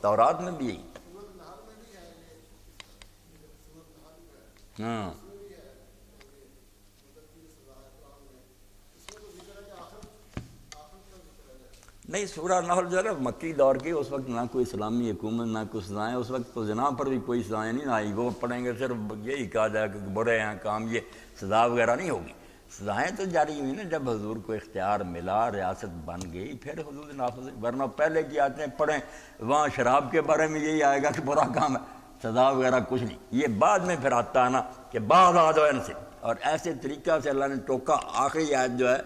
تورات میں بھی یہی. ہاں نہیں، سورہ نحل جو ہے نا مکی دور کی، اس وقت نہ کوئی اسلامی حکومت نہ کوئی سزائیں، اس وقت تو زنا پر بھی کوئی سزائیں نہیں آئی. وہ پڑھیں گے صرف یہی کہا جائے کہ برے ہیں کام، یہ سزا وغیرہ نہیں ہوگی. سزائیں تو جاری ہوئی نا جب حضور کو اختیار ملا، ریاست بن گئی، پھر حدود نافذ. ورنہ پہلے کی آتے ہیں پڑھیں، وہاں شراب کے بارے میں یہی آئے گا کہ برا کام ہے، سزا وغیرہ کچھ نہیں. یہ بعد میں پھر آتا ہے نا کہ بعض آ جاؤ ان سے، اور ایسے طریقہ سے اللہ نے ٹوکا. آخری آیت جو ہے،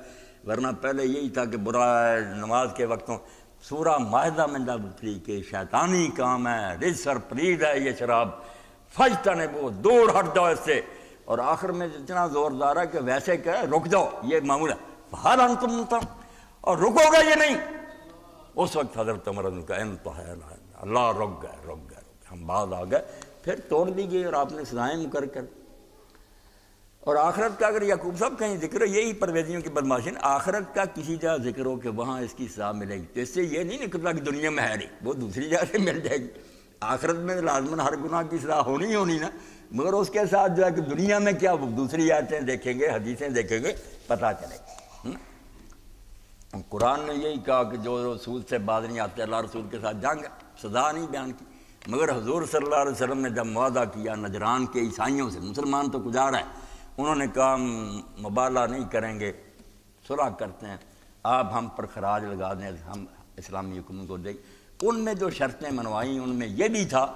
ورنہ پہلے یہی تھا کہ برا ہے نماز کے وقتوں. سورہ مائدہ میں ڈالتی کہ شیطانی کام ہے، رجس اور پلید ہے یہ شراب، فاجتنبوہ، دور ہٹ جاؤ اس سے. اور آخر میں اتنا زوردار ہے کہ ویسے کہ رک جاؤ، یہ معمول ہے، فہل انتم منتہون، اور رکو گے یہ نہیں. اس وقت حضرت عمر نے کہا انتہینا، اللہ رک گئے، ہم بعد آ گئے. پھر توڑ دی گئی اور آپ نے سزائیں مقرر کر. اور آخرت کا اگر یعقوب صاحب کہیں ذکر ہو، یہی پرویزیوں کی بدماشی، آخرت کا کسی جگہ ذکر ہو کہ وہاں اس کی سزا ملے گی، تو اس سے یہ نہیں نکلتا کہ دنیا میں ہے نہیں، وہ دوسری جگہ سے مل جائے گی. آخرت میں لازماً ہر گناہ کی سزا ہونی ہونی نا، مگر اس کے ساتھ جو ہے کہ دنیا میں کیا، وہ دوسری آیتیں دیکھیں گے، حدیثیں دیکھیں گے، پتہ چلے گا. قرآن نے یہی کہا کہ جو رسول سے باز نہیں آتے اللہ رسول کے ساتھ جنگ، سزا نہیں بیان کی. مگر حضور صلی اللہ علیہ وسلم نے جب معاہدہ کیا نجران کے عیسائیوں سے، مسلمان تو گزارا ہے، انہوں نے کہا ہم مبالغہ نہیں کریں گے، صلح کرتے ہیں، آپ ہم پر خراج لگا دیں، ہم اسلامی حکومت کو دیں. ان میں جو شرطیں منوائیں ان میں یہ بھی تھا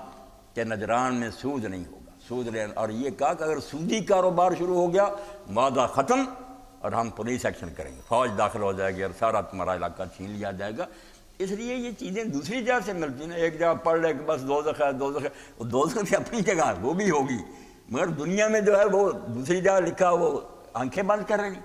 کہ نجران میں سود نہیں ہوگا، سود لینا. اور یہ کہا کہ اگر سودی کاروبار شروع ہو گیا معاہدہ ختم، اور ہم پولیس ایکشن کریں گے، فوج داخل ہو جائے گی اور سارا تمہارا علاقہ چھین لیا جائے گا. اس لیے یہ چیزیں دوسری جگہ سے ملتی ہیں. ایک جگہ پڑھ لے کہ بس دوزخ ہے، دوزخ بھی اپنی جگہ ہے، وہ بھی ہوگی، مگر دنیا میں جو ہے وہ دوسری جگہ لکھا، وہ آنکھیں بند کر رہے ہیں.